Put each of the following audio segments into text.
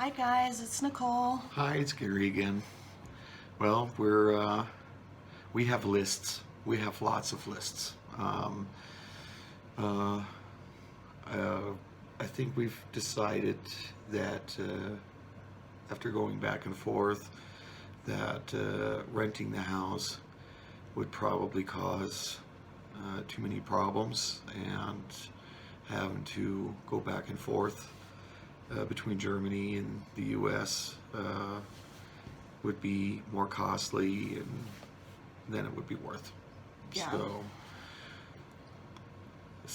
Hi guys, it's Nicole. Hi, it's Gary again. Well, we have lists. We have lots of lists. Uh, uh, I think we've decided that after going back and forth, that renting the house would probably cause too many problems, and having to go back and forth between Germany and the U.S. Would be more costly and than it would be worth. Yeah. So,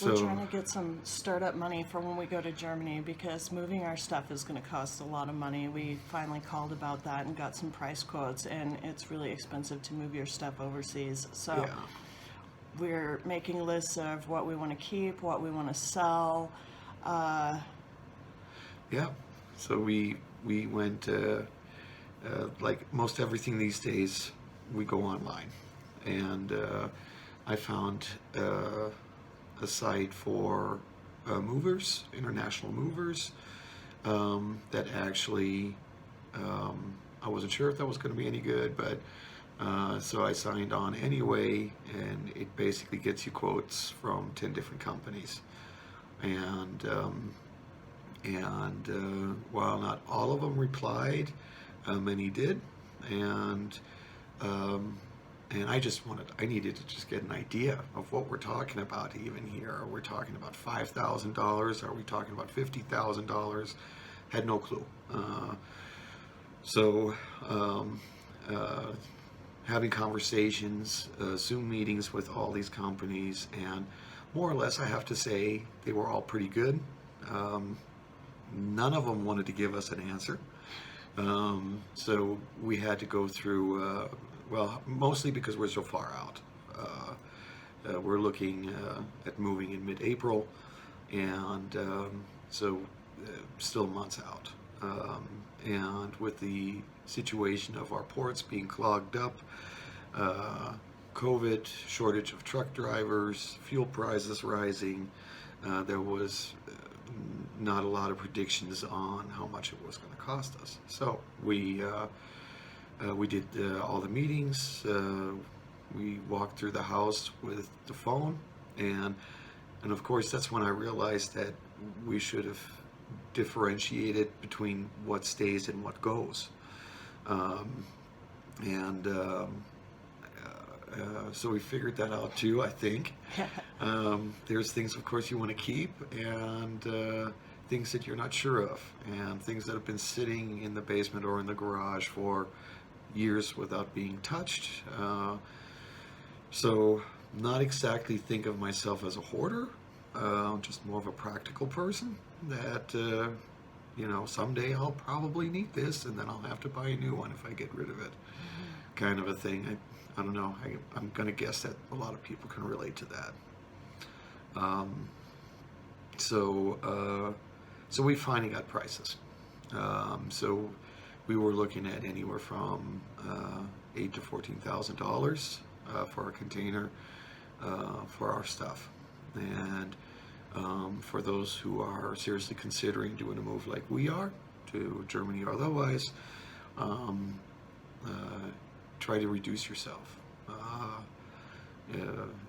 We're so trying to get some startup money for when we go to Germany because moving our stuff is going to cost a lot of money. We finally called about that and got some price quotes, and it's really expensive to move your stuff overseas. So yeah, we're making lists of what we want to keep, what we want to sell. yeah. So we went like most everything these days. We go online, and I found a site for movers, international movers, that actually I wasn't sure if that was going to be any good, but so I signed on anyway, and it basically gets you quotes from 10 different companies. And while not all of them replied, many did, and um, and I needed to just get an idea of what we're talking about even here. Are we talking about $5,000? Are we talking about $50,000? Had no clue. So uh, having conversations, Zoom meetings with all these companies, and more or less, I have to say they were all pretty good. Um, None of them wanted to give us an answer. So we had to go through, well, mostly because we're so far out. We're looking at moving in mid-April, and so still months out. And with the situation of our ports being clogged up, uh, COVID, shortage of truck drivers, fuel prices rising, there was not a lot of predictions on how much it was going to cost us. So we did all the meetings. We walked through the house with the phone, and of course that's when I realized that we should have differentiated between what stays and what goes. Um, and So we figured that out too, I think. There's things, of course, you want to keep, and things that you're not sure of, and things that have been sitting in the basement or in the garage for years without being touched. So, not exactly think of myself as a hoarder, just more of a practical person that, someday I'll probably need this, and then I'll have to buy a new one if I get rid of it, kind of a thing. I don't know. I'm going to guess that a lot of people can relate to that. Um, so we finally got prices. So we were looking at anywhere from $8,000 to $14,000 for a container for our stuff. And for those who are seriously considering doing a move like we are to Germany or otherwise, um, try to reduce yourself.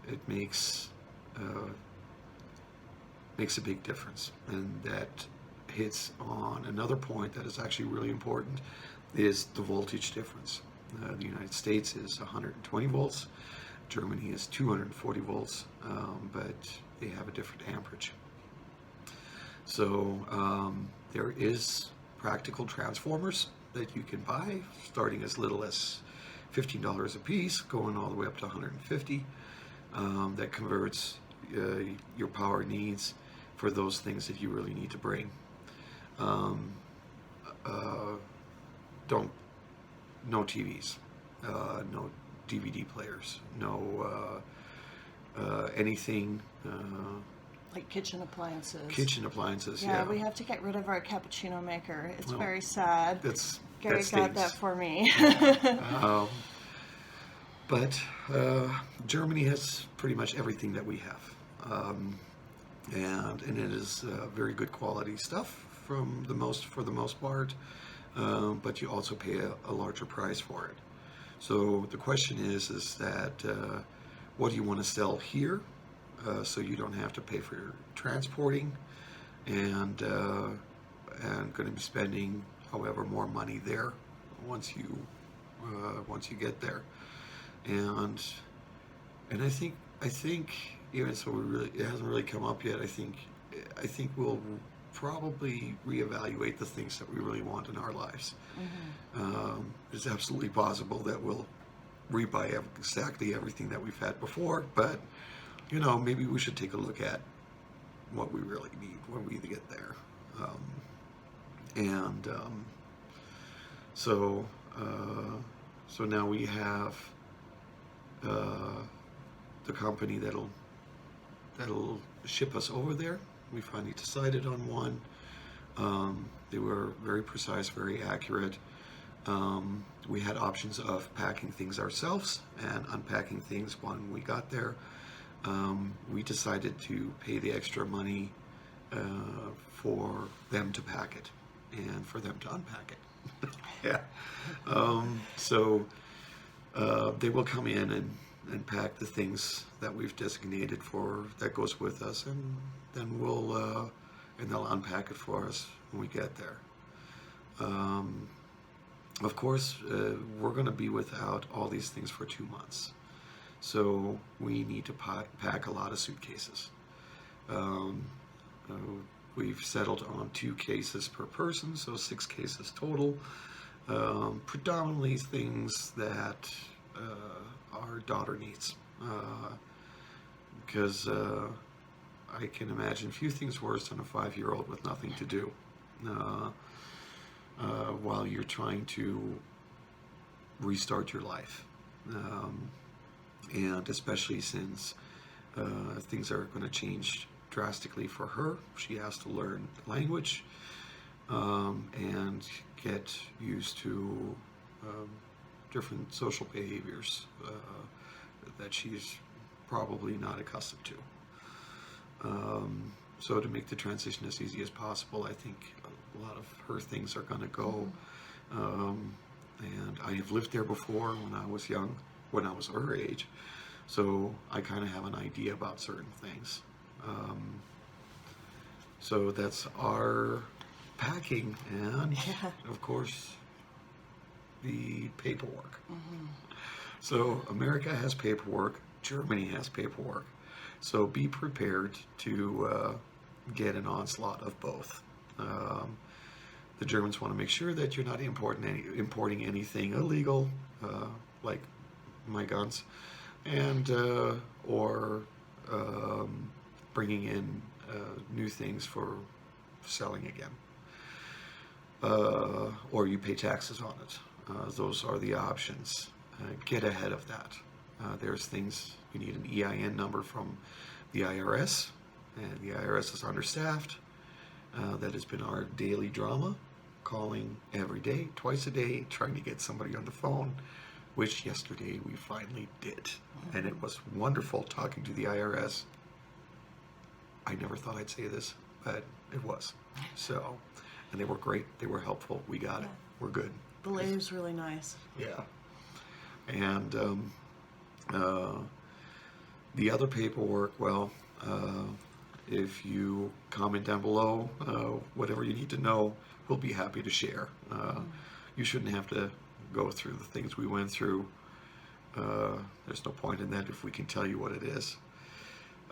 It makes a big difference, and that hits on another point that is actually really important, is the voltage difference. The United States is 120 volts, Germany is 240 volts, but they have a different amperage. So there is practical transformers that you can buy, starting as little as $15 a piece, going all the way up to 150. That converts your power needs for those things that you really need to bring. No TVs, no DVD players, no anything. Like kitchen appliances. Kitchen appliances, Yeah, yeah. we have to get rid of our cappuccino maker. It's very sad. Gary That got that stinks. for me. Um, but Germany has pretty much everything that we have, and it is very good quality stuff for the most part, but you also pay a larger price for it. So the question is that what do you want to sell here, so you don't have to pay for your transporting, and going to be spending, however, more money there once you get there, and I think even so, it hasn't really come up yet. I think we'll probably reevaluate the things that we really want in our lives. It's absolutely possible that we'll rebuy exactly everything that we've had before, but maybe we should take a look at what we really need when we get there. And so now we have the company that'll ship us over there. We finally decided on one. They were very precise, very accurate. We had options of packing things ourselves and unpacking things when we got there. We decided to pay the extra money for them to pack it and for them to unpack it. Yeah. So they will come in and pack the things that we've designated for that goes with us, and then and they'll unpack it for us when we get there. Of course, we're going to be without all these things for 2 months, so we need to pack a lot of suitcases. We've settled on 2 cases per person, so 6 cases total. Predominantly things that our daughter needs, because I can imagine few things worse than a 5-year-old with nothing to do while you're trying to restart your life, and especially since things are going to change drastically for her. She has to learn language and get used to different social behaviors that she's probably not accustomed to. So to make the transition as easy as possible, I think a lot of her things are going to go. And I have lived there before when I was young, when I was her age, so I kind of have an idea about certain things. So that's our packing, and of course the paperwork. So America has paperwork, Germany has paperwork, so be prepared to get an onslaught of both. The Germans want to make sure that you're not importing anything illegal, like my guns, and or bringing in new things for selling again, or you pay taxes on it. Those are the options. Get ahead of that. There's things, you need an EIN number from the IRS, and the IRS is understaffed. That has been our daily drama, calling every day, twice a day, trying to get somebody on the phone, which yesterday we finally did. And it was wonderful talking to the IRS. I never thought I'd say this, but it was. So, and they were great. They were helpful. We got it. We're good. The lady's really nice. Yeah. And the other paperwork, well, if you comment down below, whatever you need to know, we'll be happy to share. You shouldn't have to go through the things we went through. There's no point in that if we can tell you what it is.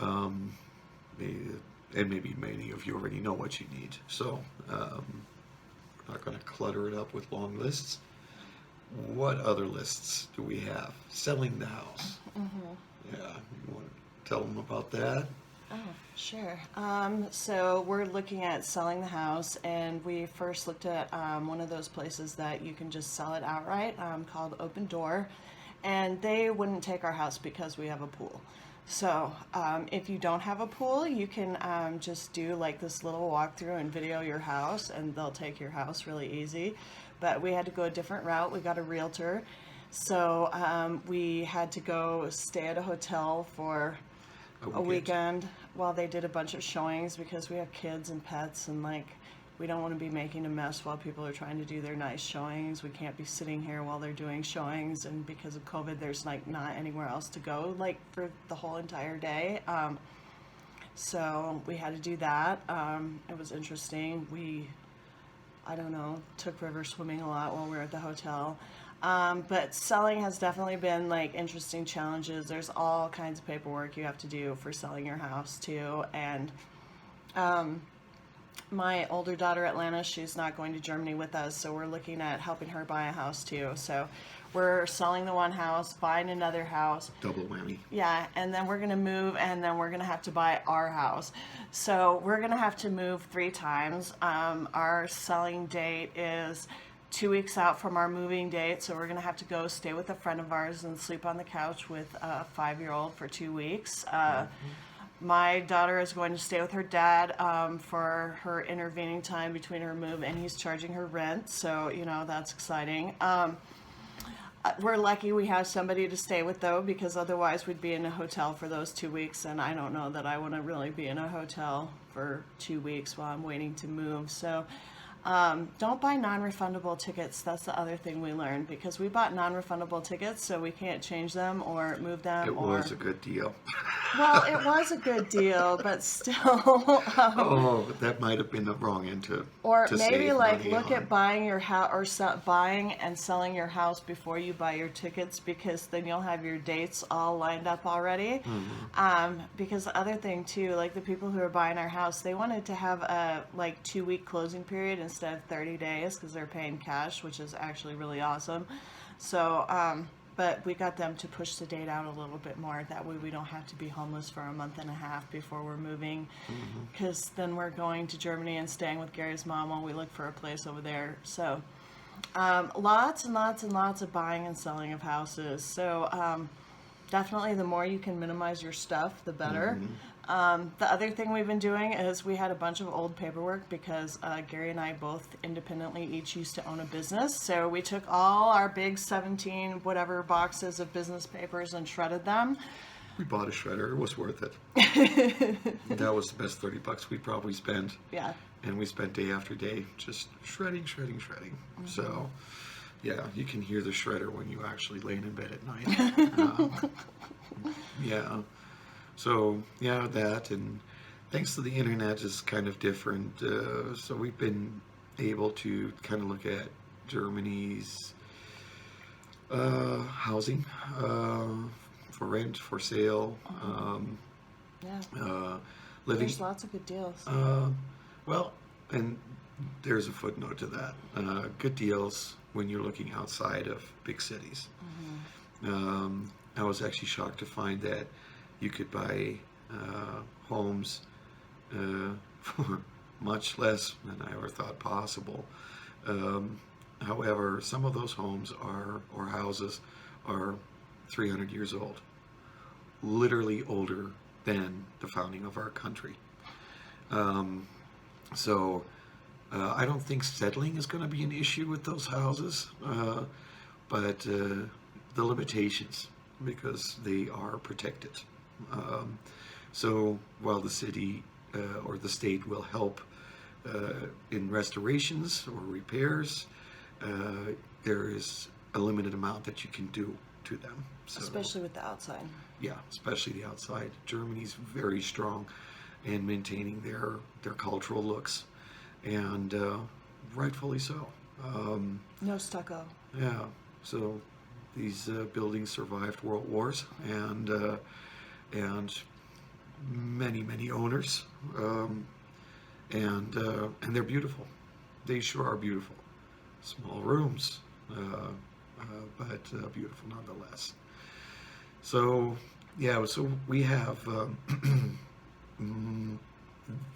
And maybe many of you already know what you need. So we're not going to clutter it up with long lists. What other lists do we have? Selling the house. Yeah, you want to tell them about that? Oh, sure. So we're looking at selling the house, and we first looked at one of those places that you can just sell it outright, called Open Door, and they wouldn't take our house because we have a pool. So if you don't have a pool, you can just do like this little walkthrough and video your house, and they'll take your house really easy. But we had to go a different route. We got a realtor. So we had to go stay at a hotel for a weekend while they did a bunch of showings, because we have kids and pets, and like we don't want to be making a mess while people are trying to do their nice showings. We can't be sitting here while they're doing showings, and because of COVID, there's like not anywhere else to go like for the whole entire day. So we had to do that. It was interesting. I don't know, took river swimming a lot while we were at the hotel. But selling has definitely been like interesting challenges. There's all kinds of paperwork you have to do for selling your house too. And my older daughter, Atlanta, she's not going to Germany with us, so we're looking at helping her buy a house too. So we're selling the one house, buying another house. Double whammy. Yeah, and then we're going to move, and then we're going to have to buy our house. So we're going to have to move 3 times. Our selling date is 2 weeks out from our moving date, so we're going to have to go stay with a friend of ours and sleep on the couch with a 5-year-old for 2 weeks. My daughter is going to stay with her dad for her intervening time between her move, and he's charging her rent, so, you know, that's exciting. We're lucky we have somebody to stay with, though, because otherwise we'd be in a hotel for those 2 weeks, and I don't know that I want to really be in a hotel for 2 weeks while I'm waiting to move. So don't buy non-refundable tickets. That's the other thing we learned, because we bought non-refundable tickets, so we can't change them or move them. It was a good deal. Well, it was a good deal, but still. Oh, that might have been the wrong end to Or to maybe save like money look on. at buying your house or buying and selling your house before you buy your tickets, because then you'll have your dates all lined up already. Because the other thing too, like the people who are buying our house, they wanted to have a like 2-week closing period instead of 30 days because they're paying cash, which is actually really awesome. So, but we got them to push the date out a little bit more. That way we don't have to be homeless for a month and a half before we're moving. Because then we're going to Germany and staying with Gary's mom while we look for a place over there. So lots and lots and lots of buying and selling of houses. So definitely the more you can minimize your stuff, the better. The other thing we've been doing is we had a bunch of old paperwork because Gary and I both independently each used to own a business. So we took all our big 17 whatever boxes of business papers and shredded them. We bought a shredder. It was worth it. That was the best $30 we probably spent. Yeah. And we spent day after day just shredding. So, yeah, you can hear the shredder when you actually lay in bed at night. Yeah. So, yeah, that, and thanks to the internet is kind of different. So we've been able to kind of look at Germany's housing for rent, for sale, Yeah. living. There's lots of good deals. Well, and there's a footnote to that. Good deals when you're looking outside of big cities. I was actually shocked to find that you could buy homes for much less than I ever thought possible. However, some of those homes or houses are 300 years old, literally older than the founding of our country. So I don't think settling is going to be an issue with those houses, but the limitations, because they are protected. So while the city or the state will help in restorations or repairs, there is a limited amount that you can do to them. So, Especially with the outside. yeah, especially the outside. Germany's very strong in maintaining their cultural looks, and rightfully so. No stucco. Yeah, so these buildings survived world wars and many owners, and they're beautiful. They sure are beautiful. Small rooms, but beautiful nonetheless. So yeah, so we have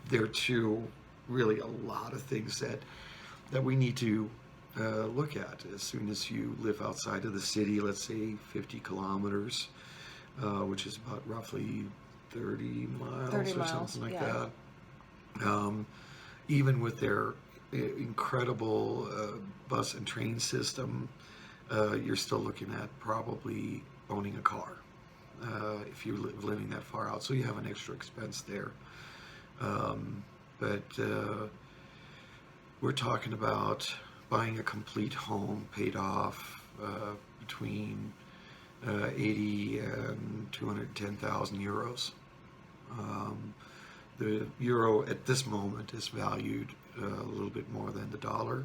there too really a lot of things that we need to look at as soon as you live outside of the city. Let's say 50 kilometers, which is about roughly 30 miles 30 or miles, something like yeah. that. Even with their incredible bus and train system, you're still looking at probably owning a car if you're living that far out. So you have an extra expense there. But we're talking about buying a complete home paid off between 80 and 210,000 euros. The euro at this moment is valued a little bit more than the dollar,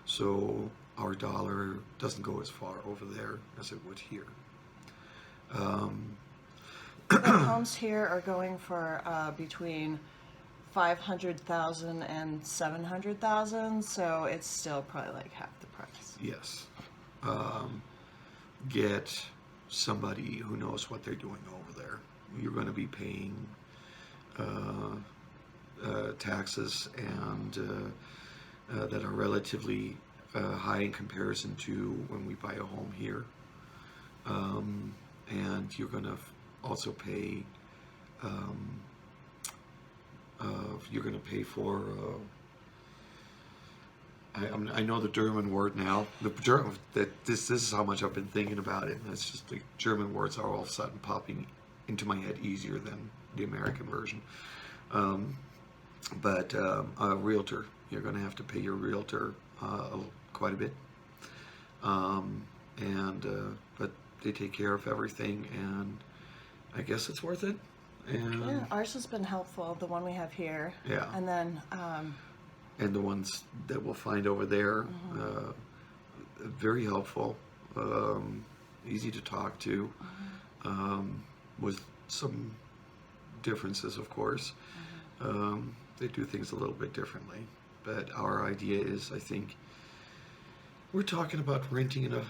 so our dollar doesn't go as far over there as it would here. The homes here are going for between 500,000 and 700,000, so it's still probably like half the price. Yes. Get somebody who knows what they're doing over there. You're going to be paying taxes and that are relatively high in comparison to when we buy a home here. And you're going to also pay you're going to pay for I know the German word now. The German, that this is how much I've been thinking about it. And it's just the German words are all of a sudden popping into my head easier than the American version. But a realtor, you're going to have to pay your realtor quite a bit. But they take care of everything, and I guess it's worth it. And Yeah, ours has been helpful, the one we have here. Yeah. And then, and the ones that we'll find over there, very helpful, easy to talk to, with some differences, of course. They do things a little bit differently, but our idea is, I think, we're talking about renting an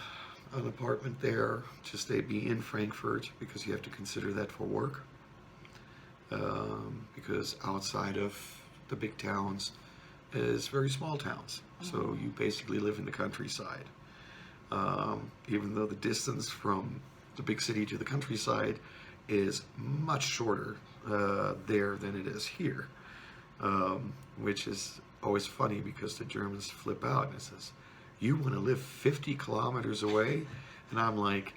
apartment there to be in Frankfurt, because you have to consider that for work. Because outside of the big towns is very small towns. So you basically live in the countryside. Even though the distance from the big city to the countryside is much shorter there than it is here. Which is always funny, because the Germans flip out and it says, "You want to live 50 kilometers away?" And I'm like,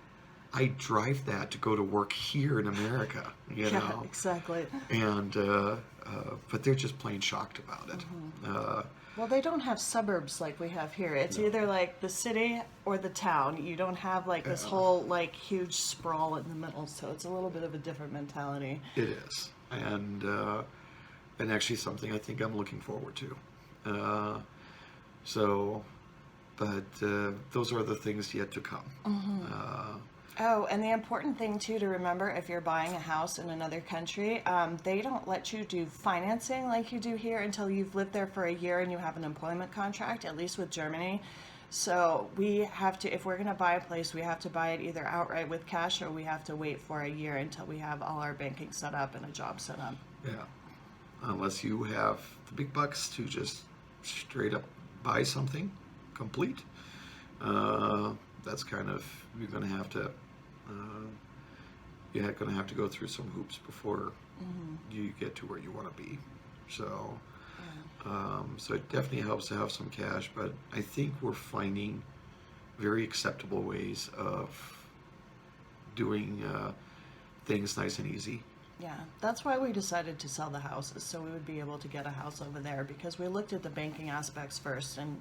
I drive that to go to work here in America, you yeah, know? exactly. And, but they're just plain shocked about it. Well, they don't have suburbs like we have here. It's either like the city or the town. You don't have like this whole like huge sprawl in the middle, so it's a little bit of a different mentality. It is. And actually something I think I'm looking forward to. But those are the things yet to come. Oh, and the important thing too to remember, if you're buying a house in another country, they don't let you do financing like you do here until you've lived there for a year and you have an employment contract, at least with Germany. So we have to, if we're going to buy a place, we have to buy it either outright with cash, or we have to wait for a year until we have all our banking set up and a job set up. Yeah. Unless you have the big bucks to just straight up buy something complete. That's kind of, you're going to have to go through some hoops before you get to where you want to be. So, so it definitely helps to have some cash, but I think we're finding very acceptable ways of doing things nice and easy. Yeah, that's why we decided to sell the houses, so we would be able to get a house over there, because we looked at the banking aspects first and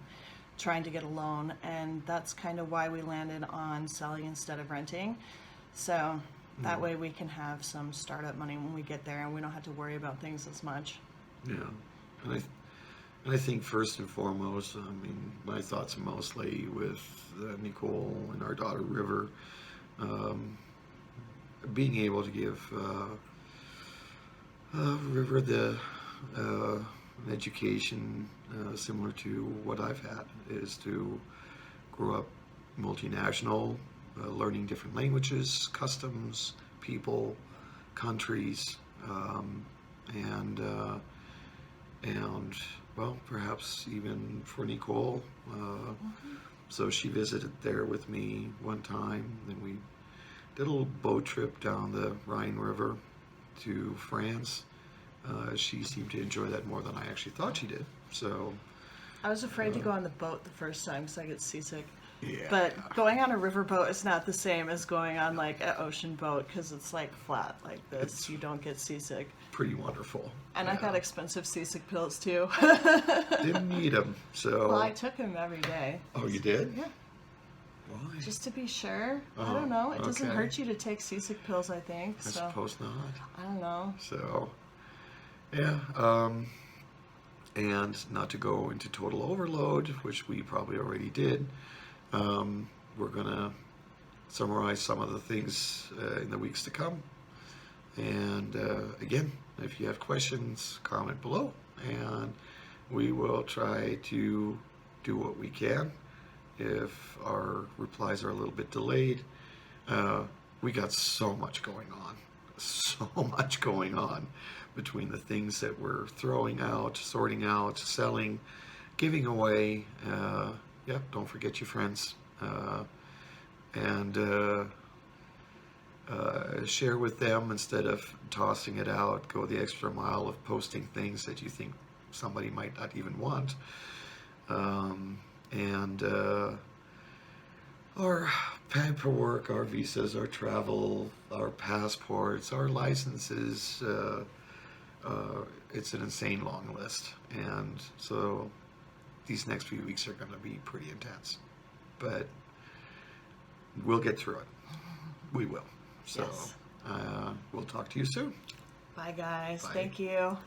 trying to get a loan, and that's kind of why we landed on selling instead of renting. So that way we can have some startup money when we get there, and we don't have to worry about things as much. Yeah, and I think first and foremost, I mean, my thoughts are mostly with Nicole and our daughter River, being able to give River an education similar to what I've had, is to grow up multinational, learning different languages, customs, people, countries, and well, perhaps even for Nicole. So she visited there with me one time, and we did a little boat trip down the Rhine River to France. She seemed to enjoy that more than I actually thought she did. So I was afraid to go on the boat the first time because I get seasick. Yeah. But going on a riverboat is not the same as going on like an ocean boat because it's like flat like this. It's- You don't get seasick. Pretty wonderful. And I got expensive seasick pills too. Didn't need them, so. Well, I took them every day. Oh, you did? Yeah. Why? Just to be sure. I Oh, don't know. It doesn't okay. hurt you to take seasick pills, I think. I So suppose not. I don't know. So, yeah. And not to go into total overload, which we probably already did. We're gonna summarize some of the things in the weeks to come. And again, if you have questions, comment below, and we will try to do what we can. If our replies are a little bit delayed, we got so much going on between the things that we're throwing out, sorting out, selling, giving away. Yeah, don't forget your friends, and share with them instead of tossing it out. Go the extra mile of posting things that you think somebody might not even want. And our paperwork, our visas, our travel, our passports, our licenses, it's an insane long list. And so these next few weeks are going to be pretty intense. But we'll get through it. We will. So Yes. we'll talk to you soon. Bye, guys. Bye. Thank you.